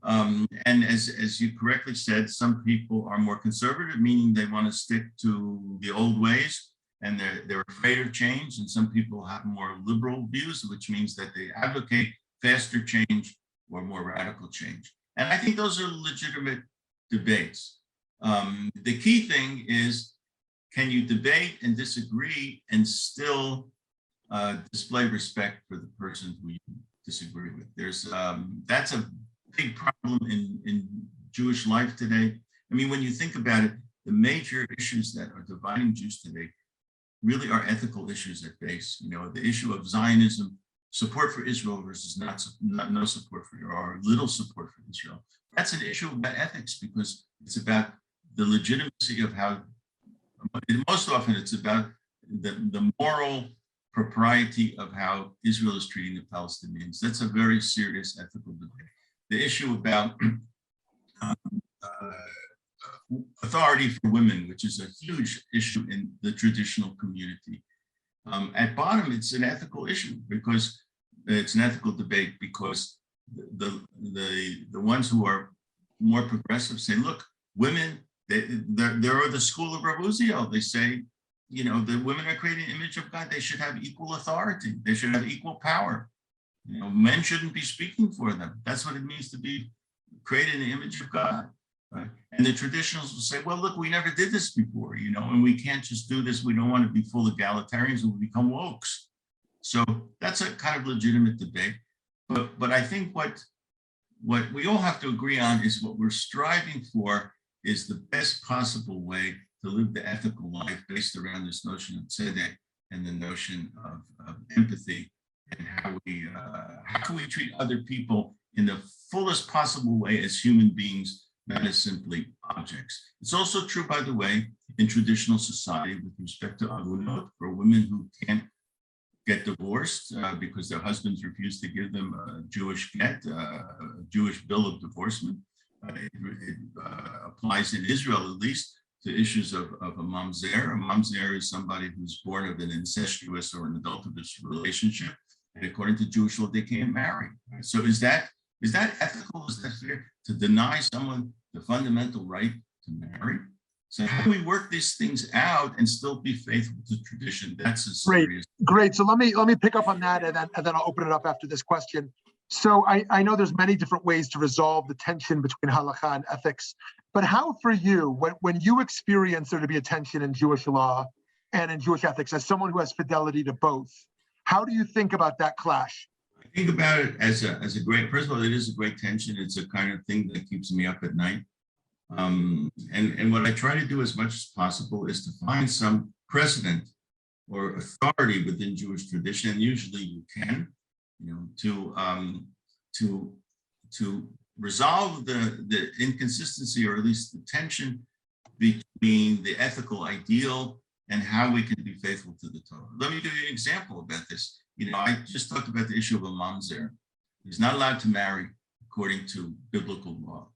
Speaker 2: And as you correctly said, some people are more conservative, meaning they want to stick to the old ways and they're afraid of change. And some people have more liberal views, which means that they advocate faster change or more radical change. And I think those are legitimate debates. The key thing is, can you debate and disagree and still display respect for the person who disagree with. That's a big problem in Jewish life today. I mean, when you think about it, the major issues that are dividing Jews today really are ethical issues at base. The issue of Zionism, support for Israel versus no support for or little support for Israel. That's an issue about ethics, because it's about the legitimacy of how, most often it's about the moral propriety of how Israel is treating the Palestinians. That's a very serious ethical debate. The issue about authority for women, which is a huge issue in the traditional community. At bottom, it's an ethical issue, because it's an ethical debate, because the ones who are more progressive say, look, women, they're the school of Rabbi Uziel. They say, the women are creating an image of God. They should have equal authority. They should have equal power. Men shouldn't be speaking for them. That's what it means to be created in the image of God. Right? And the traditionalists will say, well, look, we never did this before, and we can't just do this. We don't want to be full egalitarians and we'll become wokes. So that's a kind of legitimate debate. But I think what we all have to agree on is what we're striving for is the best possible way to live the ethical life based around this notion of tzedek and the notion of empathy, and how we treat other people in the fullest possible way as human beings, not as simply objects. It's also true, by the way, in traditional society with respect to avunot, for women who can't get divorced because their husbands refuse to give them a Jewish get, a Jewish bill of divorcement. It applies in Israel, at least, to issues of a mamzer. A mamzer is somebody who's born of an incestuous or an adulterous relationship, and according to Jewish law, they can't marry. So is that ethical? Is that fair to deny someone the fundamental right to marry? So how do we work these things out and still be faithful to tradition? That's a serious.
Speaker 1: Great. So let me pick up on that, and then I'll open it up after this question. So I know there's many different ways to resolve the tension between halakha and ethics, but how for you, when you experience there to be a tension in Jewish law and in Jewish ethics, as someone who has fidelity to both, how do you think about that clash?
Speaker 2: I think about it as a great, first of all, it is a great tension. It's a kind of thing that keeps me up at night. And what I try to do as much as possible is to find some precedent or authority within Jewish tradition, and usually you can, to resolve the inconsistency, or at least the tension between the ethical ideal and how we can be faithful to the Torah. Let me give you an example about this. I just talked about the issue of a mamzer. He's not allowed to marry according to biblical law.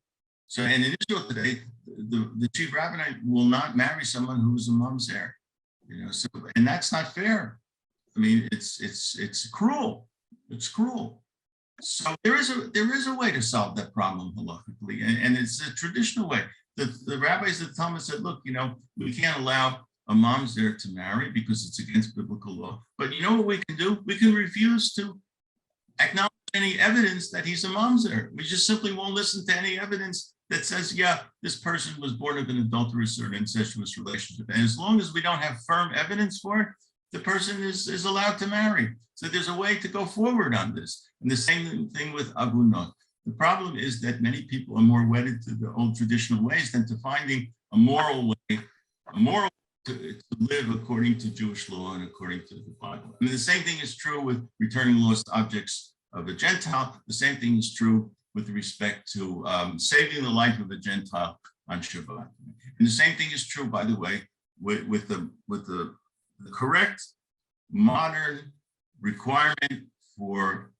Speaker 2: So, and in Israel today, the chief rabbinate will not marry someone who's a mamzer. So, and that's not fair. I mean, it's cruel. It's cruel. So there is a way to solve that problem halakhically, and it's a traditional way. The rabbis at the Talmud said, look, we can't allow a mamzer to marry because it's against biblical law. But you know what we can do? We can refuse to acknowledge any evidence that he's a mamzer. We just simply won't listen to any evidence that says, yeah, this person was born of an adulterous or an incestuous relationship. And as long as we don't have firm evidence for it, the person is allowed to marry. So there's a way to go forward on this. And the same thing with avunot. The problem is that many people are more wedded to the old traditional ways than to finding a moral way, to live according to Jewish law and according to the Bible. I mean, the same thing is true with returning lost objects of a Gentile. The same thing is true with respect to saving the life of a Gentile on Shabbat. And the same thing is true, by the way, with the correct modern requirement for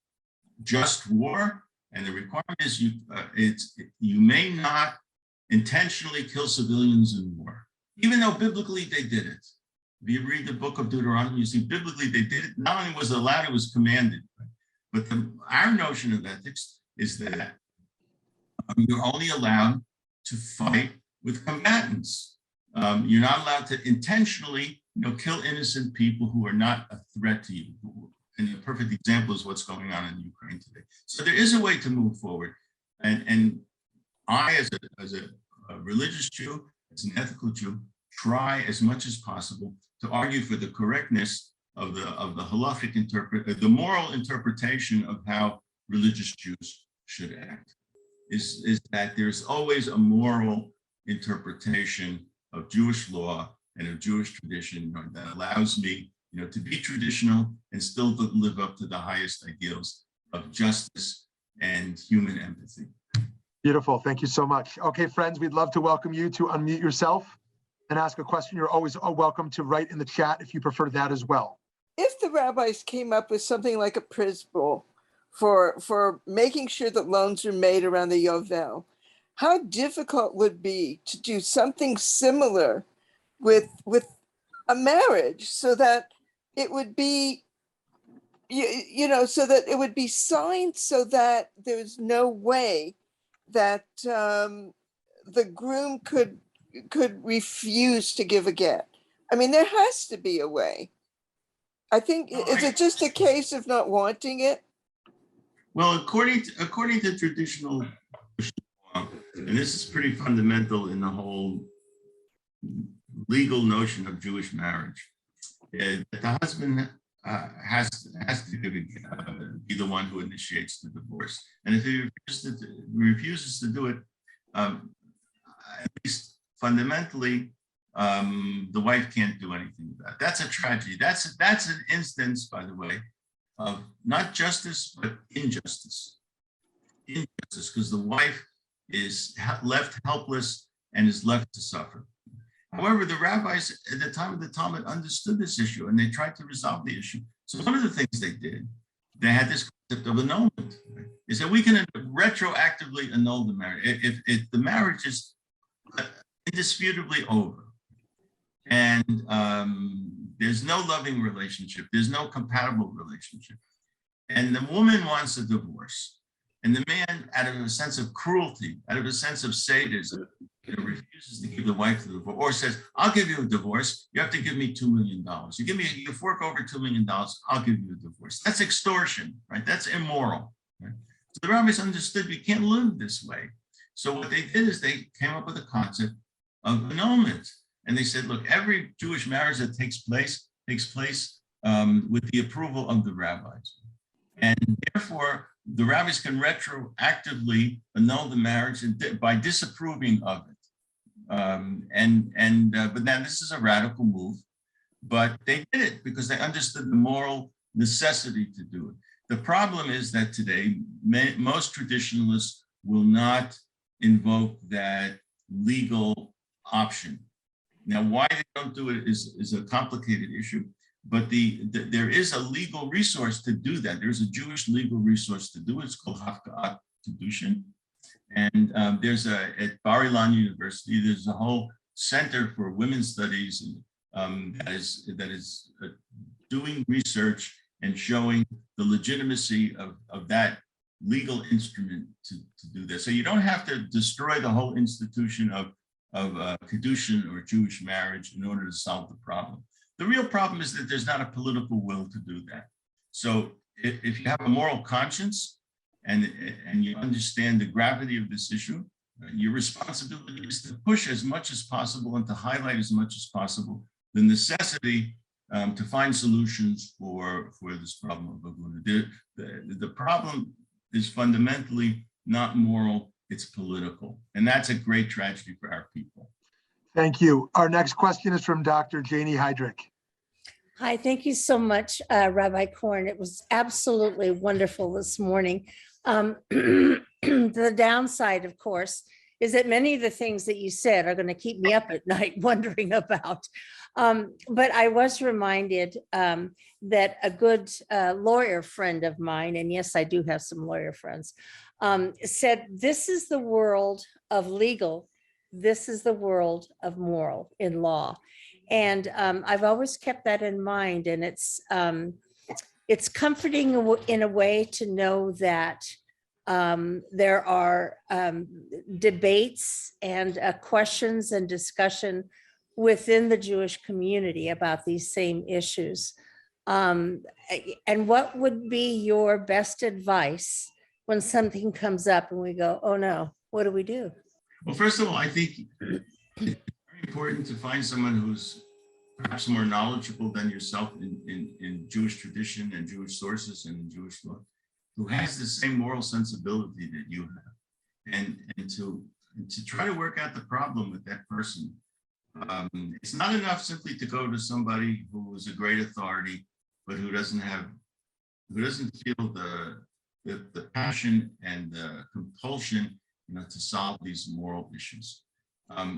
Speaker 2: just war. And the requirement is you may not intentionally kill civilians in war, even though biblically they did it. If you read the book of Deuteronomy, you see biblically they did it. Not only was it allowed, it was commanded. But our notion of ethics is that you're only allowed to fight with combatants. You're not allowed to intentionally, kill innocent people who are not a threat to you. And the perfect example is what's going on in Ukraine today. So there is a way to move forward. And I, as a religious Jew, as an ethical Jew, try as much as possible to argue for the correctness the halachic the moral interpretation of how religious Jews should act is that there's always a moral interpretation of Jewish law and of Jewish tradition that allows me, to be traditional and still to live up to the highest ideals of justice and human empathy.
Speaker 1: Beautiful. Thank you so much. Okay, friends, we'd love to welcome you to unmute yourself and ask a question. You're always welcome to write in the chat if you prefer that as well.
Speaker 3: If the rabbis came up with something like a principle for making sure that loans are made around the Yovel, how difficult would it be to do something similar with a marriage, so that it would be, so that it would be signed, so that there's no way that the groom could refuse to give a get? I mean, there has to be a way. I think, is it just a case of not wanting it?
Speaker 2: Well, according to traditional law, and this is pretty fundamental in the whole legal notion of Jewish marriage, the husband has to be the one who initiates the divorce, and if he refuses to do it, at least fundamentally, the wife can't do anything about it. That's a tragedy. That's an instance, by the way, of not justice but injustice. Injustice, because the wife is left helpless and is left to suffer. However, the rabbis at the time of the Talmud understood this issue and they tried to resolve the issue. So one of the things they did, they had this concept of annulment. Is that we can retroactively annul the marriage if the marriage is indisputably over, and there's no loving relationship, there's no compatible relationship, and the woman wants a divorce, and the man, out of a sense of cruelty, out of a sense of sadism, refuses to give the wife the divorce, or says, "I'll give you a divorce. You have to give me $2 million. You fork over $2 million. I'll give you a divorce." That's extortion, right? That's immoral. Right? So the rabbis understood we can't live this way. So what they did is they came up with a concept of annulment, and they said, "Look, every Jewish marriage that takes place with the approval of the rabbis, and therefore the rabbis can retroactively annul the marriage by disapproving of it." But now this is a radical move, but they did it because they understood the moral necessity to do it. The problem is that today, most traditionalists will not invoke that legal option. Now, why they don't do it is a complicated issue, but there is a legal resource to do that. There's a Jewish legal resource to do it. It's called Hafka'at Kedushin. And at Bar Ilan University, there's a whole center for women's studies that is doing research and showing the legitimacy of that legal instrument to do this. So you don't have to destroy the whole institution of Kedushin or Jewish marriage in order to solve the problem. The real problem is that there's not a political will to do that. So if you have a moral conscience and you understand the gravity of this issue, your responsibility is to push as much as possible and to highlight as much as possible the necessity to find solutions for this problem of Aguna. The problem is fundamentally not moral, it's political. And that's a great tragedy for our people.
Speaker 1: Thank you. Our next question is from Dr. Janie Heydrich.
Speaker 4: Hi, thank you so much, Rabbi Korn. It was absolutely wonderful this morning. The downside, of course, is that many of the things that you said are going to keep me up at night wondering about. But I was reminded that a good lawyer friend of mine, and yes, I do have some lawyer friends, said, "This is the world of legal. This is the world of moral in law." And I've always kept that in mind. And it's comforting in a way to know that there are debates and questions and discussion within the Jewish community about these same issues. And what would be your best advice when something comes up and we go, "Oh no, what do we do?"
Speaker 2: Well, first of all, I think it's very important to find someone who's perhaps more knowledgeable than yourself in Jewish tradition and Jewish sources and in Jewish law, who has the same moral sensibility that you have, and to try to work out the problem with that person. It's not enough simply to go to somebody who is a great authority, but who doesn't feel the passion and the compulsion, to solve these moral issues.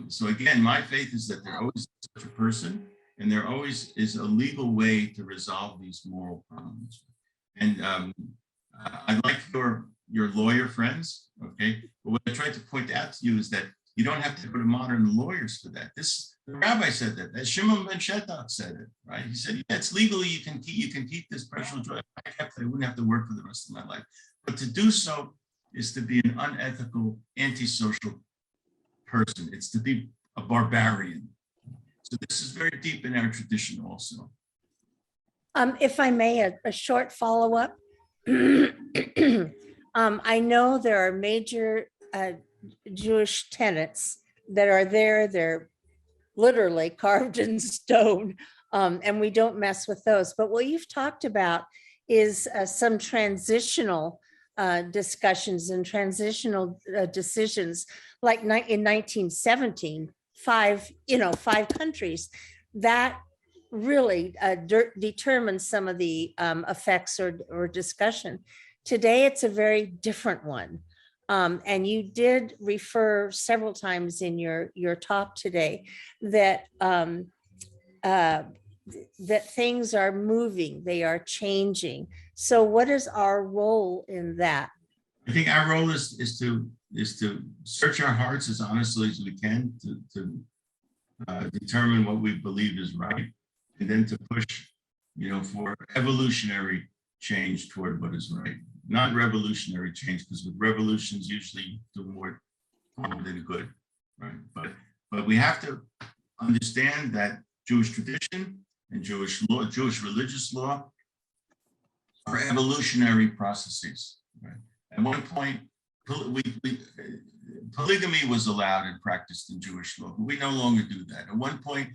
Speaker 2: So again, my faith is that there always is such a person, and there always is a legal way to resolve these moral problems. And I like your lawyer friends, okay? But what I tried to point out to you is that you don't have to go to modern lawyers for that. The rabbi said that. Shimon ben Shetach said it, right? He said, yeah, it's legally you can keep this personal joy. I wouldn't have to work for the rest of my life. But to do so is to be an unethical, antisocial person. It's to be a barbarian. So this is very deep in our tradition also.
Speaker 4: If I may, a short follow-up. I know there are major Jewish tenets that are there. They're literally carved in stone, and we don't mess with those. But what you've talked about is some transitional discussions and transitional decisions, like in 1917, five countries that really determined some of the effects or discussion. Today, it's a very different one. And you did refer several times in your talk today that that things are moving, they are changing. So what is our role in that?
Speaker 2: I think our role is to search our hearts as honestly as we can to determine what we believe is right, and then to push, for evolutionary change toward what is right, not revolutionary change, because with revolutions usually do more harm than good, right? But we have to understand that Jewish tradition and Jewish law, Jewish religious law, are evolutionary processes, right? At one point, polygamy was allowed and practiced in Jewish law, but we no longer do that. At one point,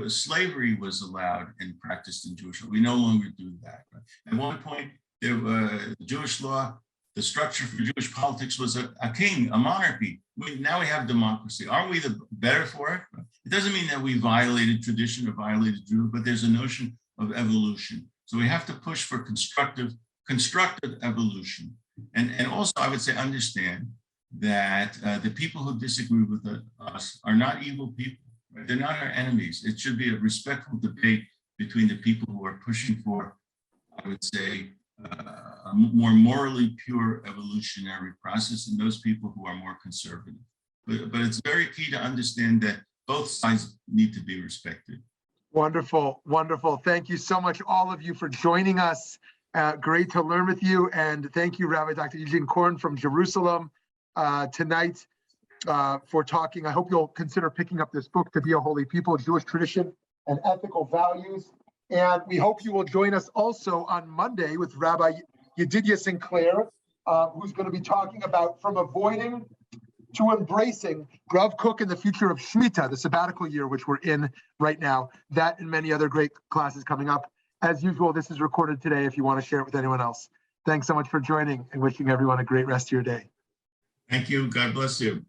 Speaker 2: slavery was allowed and practiced in Jewish law. We no longer do that. Right? At one point, Jewish law, the structure for Jewish politics was a king, a monarchy. Now we have democracy. Aren't we the better for it? It doesn't mean that we violated tradition or violated Jew, but there's a notion of evolution. So we have to push for constructive evolution. And also, I would say, understand that the people who disagree with us are not evil people. Right? They're not our enemies. It should be a respectful debate between the people who are pushing for, I would say, a more morally pure evolutionary process, and those people who are more conservative. But it's very key to understand that both sides need to be respected.
Speaker 1: Wonderful, wonderful. Thank you so much, all of you, for joining us. Great to learn with you. And thank you, Rabbi Dr. Eugene Korn from Jerusalem tonight for talking. I hope you'll consider picking up this book, To Be a Holy People, Jewish Tradition and Ethical Values. And we hope you will join us also on Monday with Rabbi Yedidia Sinclair, who's going to be talking about from avoiding to embracing Rav Kook and the future of Shemitah, the sabbatical year, which we're in right now. That and many other great classes coming up. As usual, this is recorded today if you want to share it with anyone else. Thanks so much for joining and wishing everyone a great rest of your day.
Speaker 2: Thank you. God bless you.